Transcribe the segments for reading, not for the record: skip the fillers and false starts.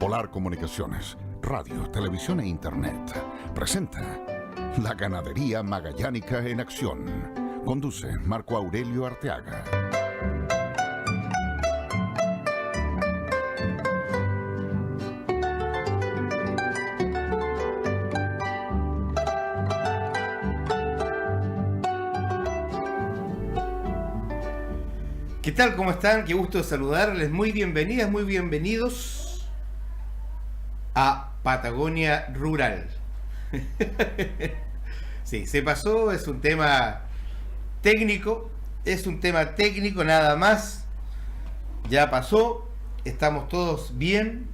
Polar Comunicaciones, radio, televisión e internet, presenta La Ganadería Magallánica en Acción. Conduce Marco Aurelio Arteaga. ¿Qué tal? ¿Cómo están? Qué gusto saludarles. Muy bienvenidas, muy bienvenidos a Patagonia Rural. Sí, se pasó, es un tema técnico, nada más. Ya pasó, estamos todos bien.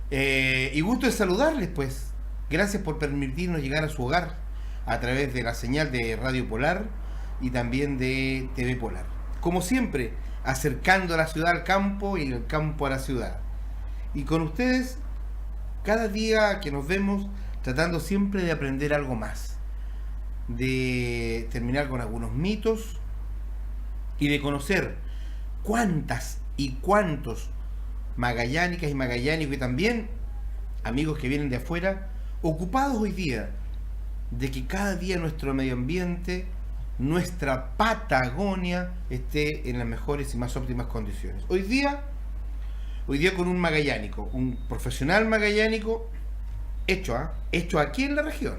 Y gusto de saludarles, pues. Gracias por permitirnos llegar a su hogar a través de la señal de Radio Polar y también de TV Polar. Como siempre, acercando a la ciudad al campo y el campo a la ciudad. Y con ustedes, cada día que nos vemos, tratando siempre de aprender algo más. De terminar con algunos mitos y de conocer cuántas y cuántos magallánicas y magallánicos y también amigos que vienen de afuera, ocupados hoy día de que cada día nuestro medio ambiente, nuestra Patagonia esté en las mejores y más óptimas condiciones. Hoy día con un magallánico, un profesional magallánico hecho aquí en la región.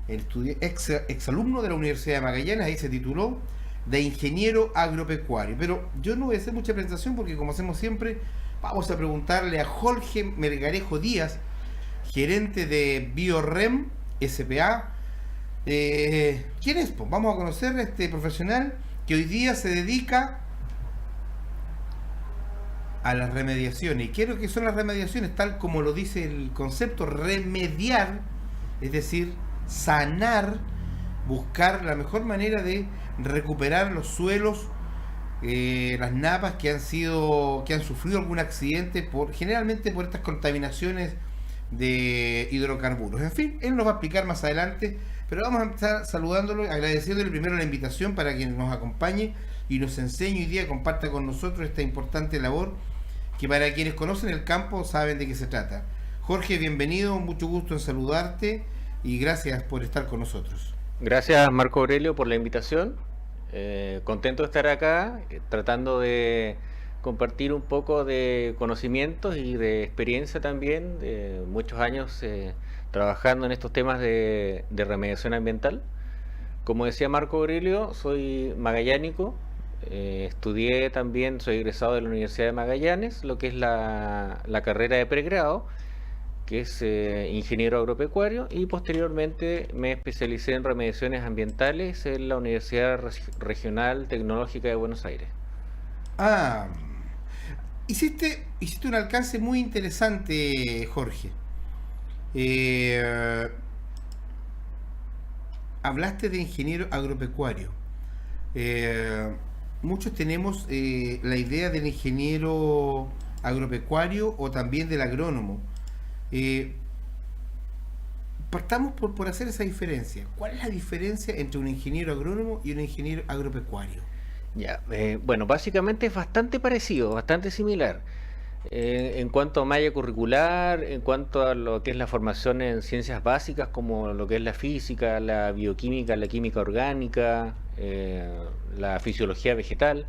El exalumno de la Universidad de Magallanes, ahí se tituló de ingeniero agropecuario. Pero yo no voy a hacer mucha presentación porque, como hacemos siempre, vamos a preguntarle a Jorge Melgarejo Díaz, gerente de BioRem S.p.A. ¿Quién es? Pues vamos a conocer a este profesional que hoy día se dedica a las remediaciones. ¿Y qué es lo que son las remediaciones? Tal como lo dice el concepto, remediar, es decir, sanar, buscar la mejor manera de recuperar los suelos, las napas que han sufrido algún accidente generalmente por estas contaminaciones de hidrocarburos. En fin, él nos va a explicar más adelante. Pero vamos a empezar saludándolo, agradeciéndole primero la invitación para que nos acompañe y nos enseñe hoy día, comparta con nosotros esta importante labor que para quienes conocen el campo saben de qué se trata. Jorge, bienvenido, mucho gusto en saludarte y gracias por estar con nosotros. Gracias, Marco Aurelio, por la invitación. Contento de estar acá, tratando de compartir un poco de conocimientos y de experiencia también, de muchos años trabajando en estos temas de remediación ambiental. Como decía Marco Aurelio, soy magallánico, estudié también, soy egresado de la Universidad de Magallanes, lo que es la carrera de pregrado, que es ingeniero agropecuario, y posteriormente me especialicé en remediaciones ambientales en la Universidad Regional Tecnológica de Buenos Aires. Hiciste un alcance muy interesante, Jorge. Hablaste de ingeniero agropecuario. Muchos tenemos la idea del ingeniero agropecuario o también del agrónomo. Partamos por hacer esa diferencia. ¿Cuál es la diferencia entre un ingeniero agrónomo y un ingeniero agropecuario? Ya, bueno, básicamente es bastante parecido, bastante similar. En cuanto a malla curricular, en cuanto a lo que es la formación en ciencias básicas, como lo que es la física, la bioquímica, la química orgánica, la fisiología vegetal,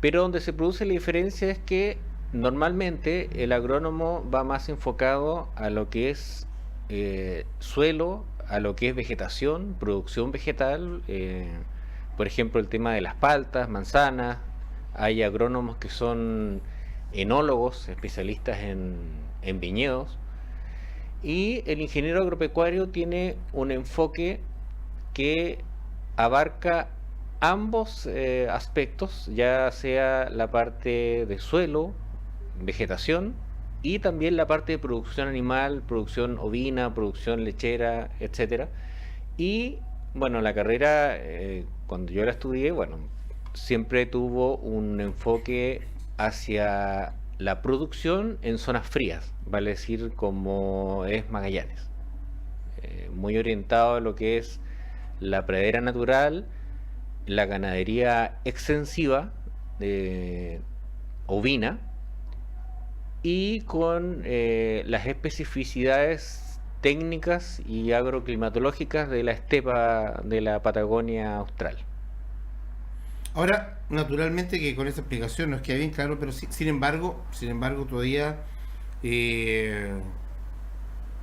pero donde se produce la diferencia es que normalmente el agrónomo va más enfocado a lo que es suelo, a lo que es vegetación, producción vegetal, por ejemplo el tema de las paltas, manzanas. Hay agrónomos que son enólogos, especialistas en viñedos, y el ingeniero agropecuario tiene un enfoque que abarca ambos aspectos, ya sea la parte de suelo, vegetación, y también la parte de producción animal, producción ovina, producción lechera, etcétera. Y bueno, la carrera, cuando yo la estudié, bueno, siempre tuvo un enfoque hacia la producción en zonas frías, vale decir, como es Magallanes, muy orientado a lo que es la pradera natural, la ganadería extensiva ovina, y con las especificidades técnicas y agroclimatológicas de la estepa de la Patagonia austral. Ahora, naturalmente que con esa explicación nos queda bien claro, pero sin embargo todavía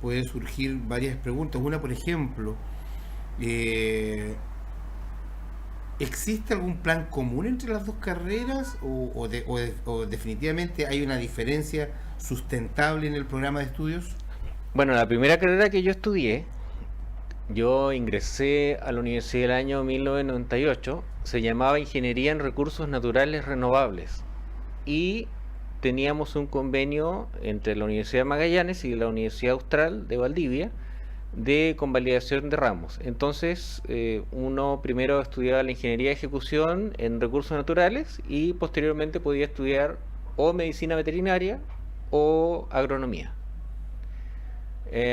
puede surgir varias preguntas. Una, por ejemplo, eh, ¿existe algún plan común entre las dos carreras o definitivamente hay una diferencia sustentable en el programa de estudios? Bueno, la primera carrera que yo estudié, yo ingresé a la universidad el año 1998, se llamaba Ingeniería en Recursos Naturales Renovables y teníamos un convenio entre la Universidad de Magallanes y la Universidad Austral de Valdivia de convalidación de ramos. Entonces, uno primero estudiaba la ingeniería de ejecución en recursos naturales y posteriormente podía estudiar o medicina veterinaria o agronomía.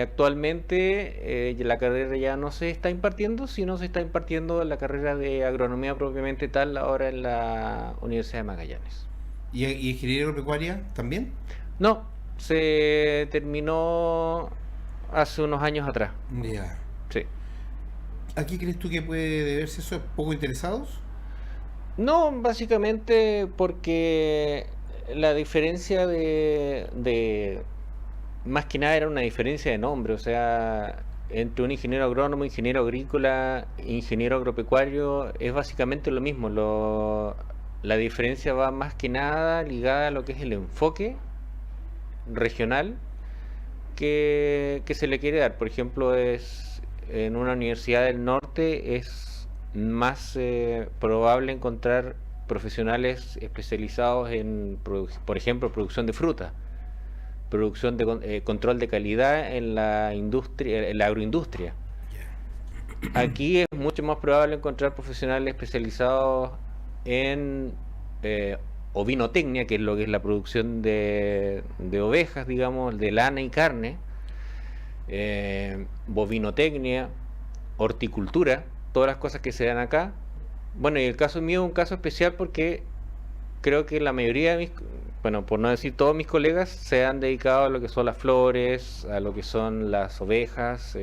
Actualmente la carrera ya no se está impartiendo, sino se está impartiendo la carrera de agronomía propiamente tal ahora en la Universidad de Magallanes. ¿Y ingeniería agropecuaria también? No, se terminó hace unos años atrás. Ya. Sí. ¿A qué crees tú que puede deberse eso? ¿Poco interesados? No, básicamente porque la diferencia más que nada era una diferencia de nombre, o sea, entre un ingeniero agrónomo, ingeniero agrícola, ingeniero agropecuario, es básicamente lo mismo. La diferencia va más que nada ligada a lo que es el enfoque regional que se le quiere dar. Por ejemplo, en una universidad del norte es más probable encontrar profesionales especializados en, por ejemplo, producción de fruta, producción de control de calidad en la industria, en la agroindustria. Aquí es mucho más probable encontrar profesionales especializados en ovinotecnia, que es lo que es la producción de ovejas, digamos, de lana y carne, bovinotecnia, horticultura, todas las cosas que se dan acá. Bueno, y el caso mío es un caso especial porque creo que la mayoría de mis, bueno, por no decir todos mis colegas, se han dedicado a lo que son las flores, a lo que son las ovejas.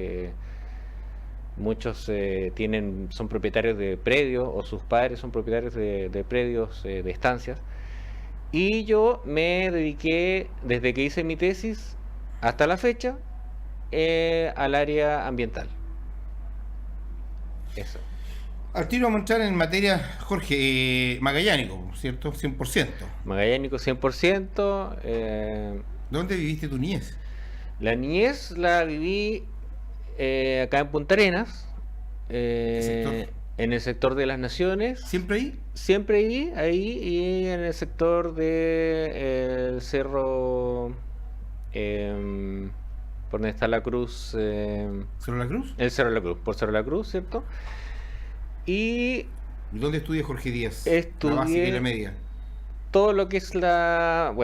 Muchos son propietarios de predios o sus padres son propietarios de predios, de estancias. Y yo me dediqué, desde que hice mi tesis hasta la fecha, al área ambiental. Eso. Al tiro vamos a entrar en materia, Jorge, magallánico, ¿cierto? 100%. Magallánico 100%. ¿Dónde viviste tu niñez? La niñez la viví acá en Punta Arenas, ¿Qué sector? en el sector de las Naciones. ¿Siempre ahí? Siempre ahí y en el sector de el cerro, por donde está la cruz, ¿Cerro La Cruz? el Cerro de la Cruz, por Cerro de la Cruz, ¿cierto? Y ¿Y dónde estudia Jorge Díaz? Estudié- La básica y la media. todo lo que es la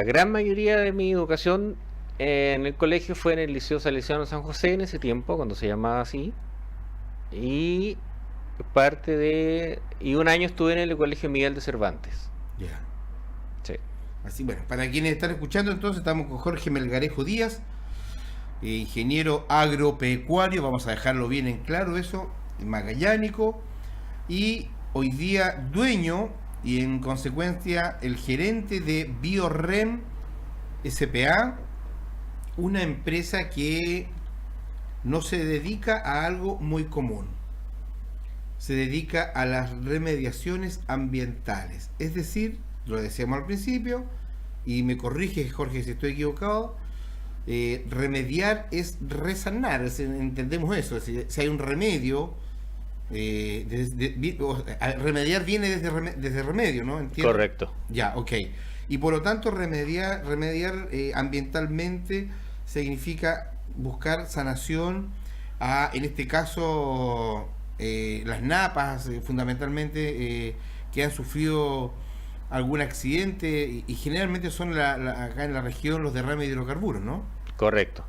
gran mayoría de mi educación en el colegio fue en el Liceo Salesiano San José en ese tiempo, cuando se llamaba así. Y y un año estuve en el Colegio Miguel de Cervantes. Ya. Sí. Así, bueno, para quienes están escuchando, entonces estamos con Jorge Melgarejo Díaz, ingeniero agropecuario, vamos a dejarlo bien en claro eso, magallánico, y hoy día dueño y en consecuencia el gerente de BioRem SPA, una empresa que no se dedica a algo muy común, se dedica a las remediaciones ambientales, es decir, lo decíamos al principio, y me corrige Jorge si estoy equivocado, remediar es resanar, entendemos eso, si hay un remedio, remediar viene desde remedio, ¿no? ¿Entiendo? Correcto. Ya, ok. Y por lo tanto remediar ambientalmente significa buscar sanación a, en este caso, las napas, fundamentalmente, que han sufrido algún accidente y generalmente son acá en la región los derrames de hidrocarburos, ¿no? Correcto.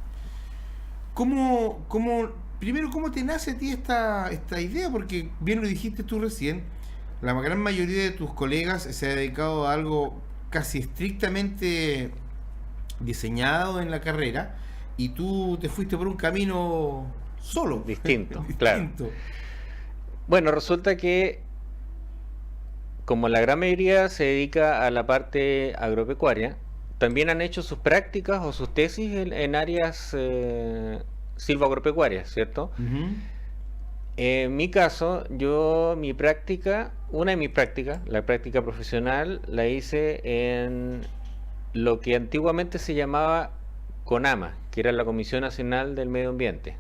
Primero, ¿cómo te nace a ti esta idea? Porque bien lo dijiste tú recién, la gran mayoría de tus colegas se ha dedicado a algo casi estrictamente diseñado en la carrera y tú te fuiste por un camino solo. Distinto, claro. Bueno, resulta que como la gran mayoría se dedica a la parte agropecuaria, también han hecho sus prácticas o sus tesis en áreas silvoagropecuarias, ¿cierto? Ujú. En mi caso, mi práctica, una de mis prácticas, la práctica profesional, la hice en lo que antiguamente se llamaba CONAMA, que era la Comisión Nacional del Medio Ambiente,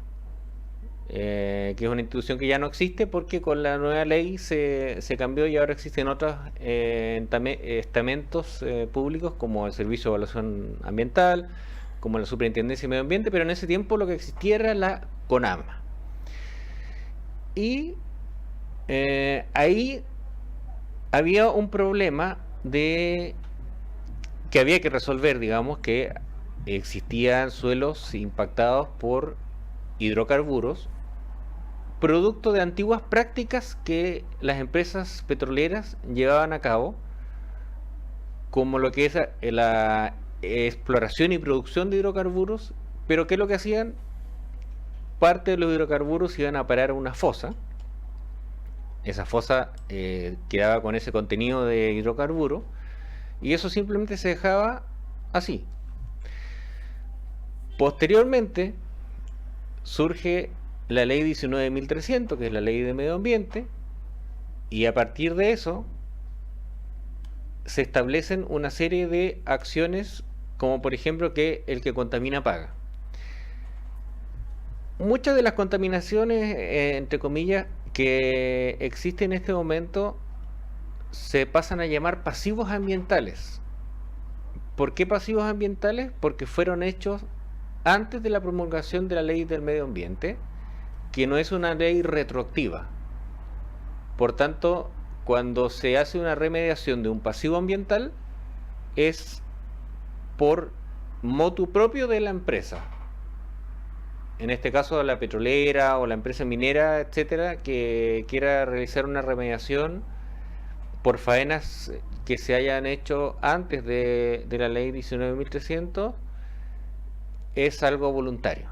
que es una institución que ya no existe porque con la nueva ley se cambió y ahora existen otros estamentos públicos como el Servicio de Evaluación Ambiental, como la Superintendencia de Medio Ambiente, pero en ese tiempo lo que existía era la CONAMA. Y ahí había un problema que había que resolver, digamos, que existían suelos impactados por hidrocarburos, producto de antiguas prácticas que las empresas petroleras llevaban a cabo, como lo que es la exploración y producción de hidrocarburos, pero ¿qué es lo que hacían? Parte de los hidrocarburos iban a parar a una fosa. Esa fosa quedaba con ese contenido de hidrocarburo y eso simplemente se dejaba así. Posteriormente surge la ley 19.300, que es la ley de medio ambiente, y a partir de eso se establecen una serie de acciones, como por ejemplo que el que contamina paga. Muchas de las contaminaciones, entre comillas, que existen en este momento se pasan a llamar pasivos ambientales. ¿Por qué pasivos ambientales? Porque fueron hechos antes de la promulgación de la ley del medio ambiente, que no es una ley retroactiva. Por tanto, cuando se hace una remediación de un pasivo ambiental, es por motu propio de la empresa. En este caso la petrolera o la empresa minera, etcétera, que quiera realizar una remediación por faenas que se hayan hecho antes de la ley 19.300, es algo voluntario.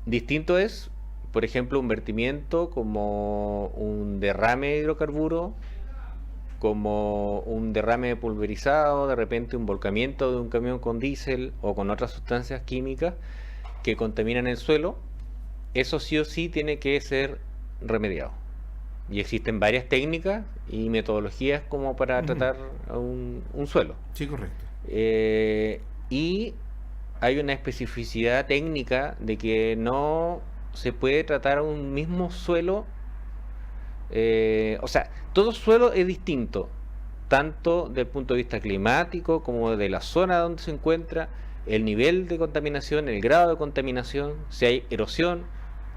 Distinto es, por ejemplo, un vertimiento como un derrame de hidrocarburo, como un derrame pulverizado, de repente un volcamiento de un camión con diésel o con otras sustancias químicas que contaminan el suelo. Eso sí o sí tiene que ser remediado. Y existen varias técnicas y metodologías como para tratar un suelo. Sí, correcto. Y hay una especificidad técnica de que no se puede tratar un mismo suelo. O sea, todo suelo es distinto, tanto desde el punto de vista climático como de la zona donde se encuentra, el nivel de contaminación, el grado de contaminación, si hay erosión,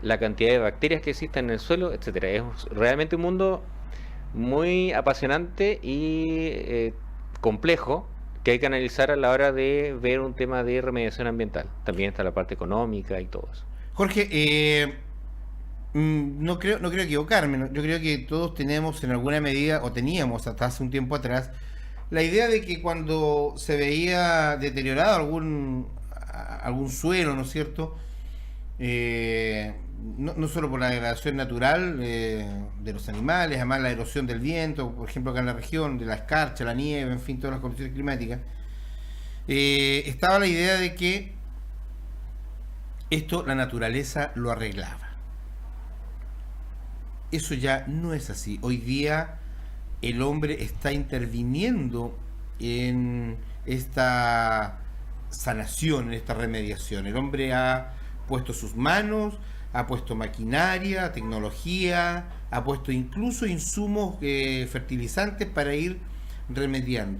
la cantidad de bacterias que existen en el suelo, etcétera. Es realmente un mundo muy apasionante y complejo que hay que analizar a la hora de ver un tema de remediación ambiental. También está la parte económica y todo eso. Jorge, no creo equivocarme, ¿no? Yo creo que todos tenemos en alguna medida, o teníamos hasta hace un tiempo atrás, la idea de que cuando se veía deteriorado algún suelo, ¿no es cierto? No solo por la degradación natural de los animales, además la erosión del viento, por ejemplo acá en la región, de la escarcha, la nieve, en fin, todas las condiciones climáticas, estaba la idea de que esto la naturaleza lo arreglaba. Eso ya no es así. Hoy día el hombre está interviniendo en esta sanación, en esta remediación. El hombre ha puesto sus manos, ha puesto maquinaria, tecnología, ha puesto incluso insumos fertilizantes para ir remediando.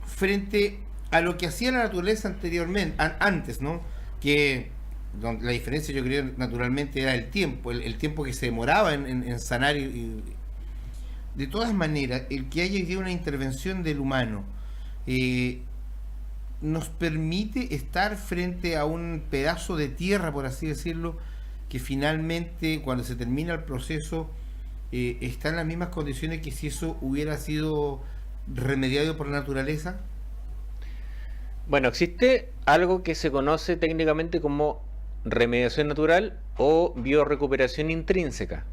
Frente a lo que hacía la naturaleza anteriormente, antes, ¿no? Que la diferencia, yo creo, naturalmente era el tiempo, el tiempo que se demoraba en sanar. De todas maneras, el que haya hoy día una intervención del humano nos permite estar frente a un pedazo de tierra, por así decirlo, que finalmente, cuando se termina el proceso, está en las mismas condiciones que si eso hubiera sido remediado por la naturaleza. Bueno, existe algo que se conoce técnicamente como remediación natural o biorecuperación intrínseca,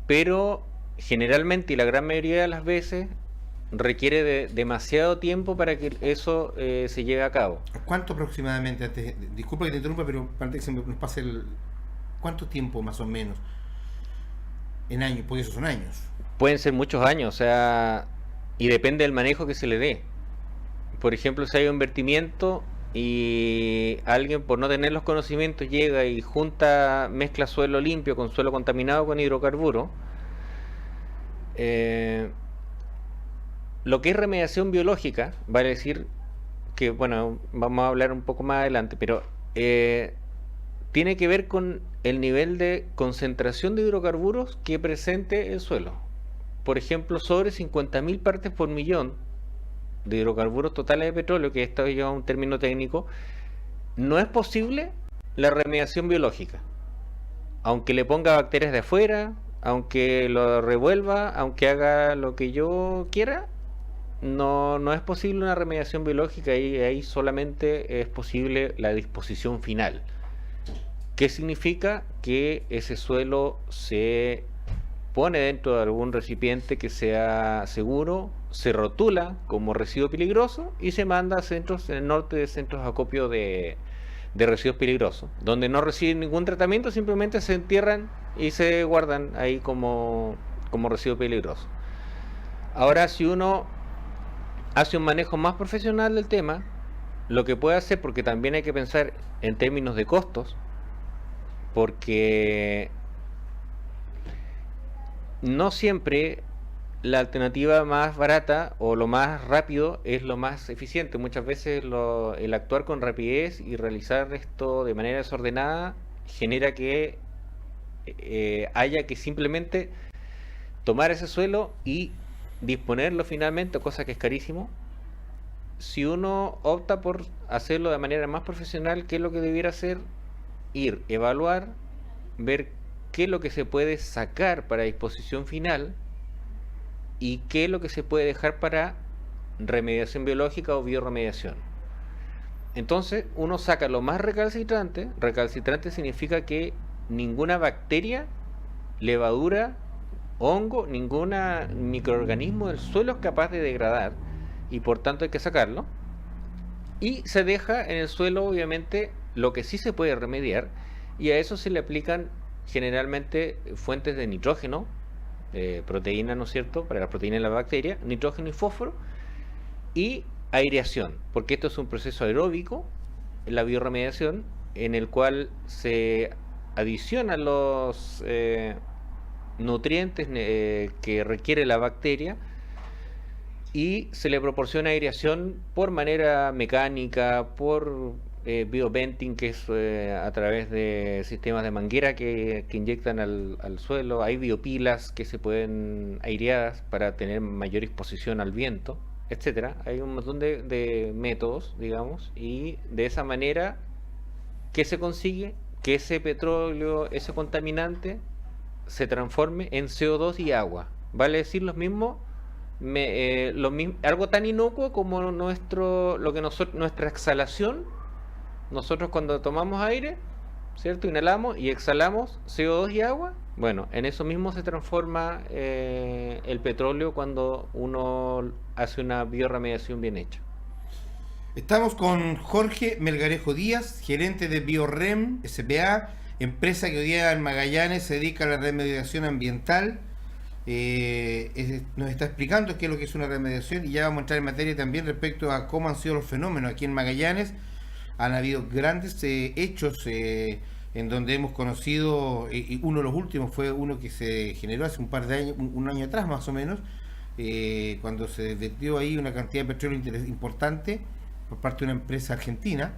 pero generalmente y la gran mayoría de las veces requiere de demasiado tiempo para que eso se lleve a cabo. ¿Cuánto aproximadamente, disculpa que te interrumpa, pero para que se nos pase ¿cuánto tiempo más o menos? En años, porque esos son años. Pueden ser muchos años, o sea, y depende del manejo que se le dé. Por ejemplo, si hay un vertimiento y alguien por no tener los conocimientos llega y mezcla suelo limpio con suelo contaminado con hidrocarburos, lo que es remediación biológica, vale decir que, bueno, vamos a hablar un poco más adelante, pero tiene que ver con el nivel de concentración de hidrocarburos que presente el suelo. Por ejemplo, sobre 50.000 partes por millón de hidrocarburos totales de petróleo, que esto es un término técnico, no es posible la remediación biológica. Aunque le ponga bacterias de afuera, aunque lo revuelva, aunque haga lo que yo quiera, no es posible una remediación biológica, y ahí solamente es posible la disposición final. ¿Qué significa? Que ese suelo se pone dentro de algún recipiente que sea seguro, se rotula como residuo peligroso y se manda a centros en el norte, de centros de acopio de residuos peligrosos, donde no reciben ningún tratamiento, simplemente se entierran y se guardan ahí como residuo peligroso. Ahora, si uno hace un manejo más profesional del tema, lo que puede hacer, porque también hay que pensar en términos de costos, porque no siempre la alternativa más barata o lo más rápido es lo más eficiente. Muchas veces el actuar con rapidez y realizar esto de manera desordenada genera que haya que simplemente tomar ese suelo y disponerlo finalmente, cosa que es carísimo. Si uno opta por hacerlo de manera más profesional, ¿qué es lo que debiera hacer? Ir, evaluar, ver qué es lo que se puede sacar para disposición final y qué es lo que se puede dejar para remediación biológica o bioremediación. Entonces uno saca lo más recalcitrante. Recalcitrante significa que ninguna bacteria, levadura, hongo, ningún microorganismo del suelo es capaz de degradar, y por tanto hay que sacarlo, y se deja en el suelo obviamente lo que sí se puede remediar, y a eso se le aplican generalmente fuentes de nitrógeno, proteína, ¿no es cierto?, para las proteínas de la bacteria, nitrógeno y fósforo, y aireación, porque esto es un proceso aeróbico, la bioremediación, en el cual se adicionan los nutrientes que requiere la bacteria y se le proporciona aireación por manera mecánica, por bioventing, que es a través de sistemas de manguera que inyectan al suelo. Hay biopilas que se pueden aireadas para tener mayor exposición al viento, etcétera. Hay un montón de métodos, digamos, y de esa manera, ¿qué se consigue? Que ese petróleo, ese contaminante, se transforme en CO2 y agua. Vale decir lo mismo, algo tan inocuo como nuestra exhalación. Nosotros cuando tomamos aire, ¿cierto?, inhalamos y exhalamos CO2 y agua. Bueno, en eso mismo se transforma el petróleo cuando uno hace una bioremediación bien hecha. Estamos con Jorge Melgarejo Díaz, gerente de BioRem S.p.A., empresa que hoy día en Magallanes se dedica a la remediación ambiental. Nos está explicando qué es lo que es una remediación, y ya vamos a entrar en materia también respecto a cómo han sido los fenómenos aquí en Magallanes. Han habido grandes hechos en donde hemos conocido, y uno de los últimos fue uno que se generó hace un par de años, un año atrás más o menos, cuando se vertió ahí una cantidad de petróleo importante por parte de una empresa argentina,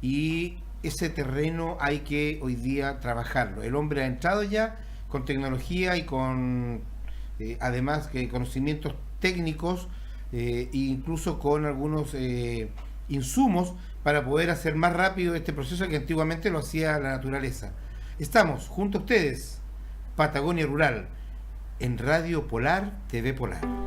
y ese terreno hay que hoy día trabajarlo. El hombre ha entrado ya con tecnología y con además conocimientos técnicos, e incluso con algunos insumos para poder hacer más rápido este proceso que antiguamente lo hacía la naturaleza. Estamos junto a ustedes, Patagonia Rural, en Radio Polar, TV Polar.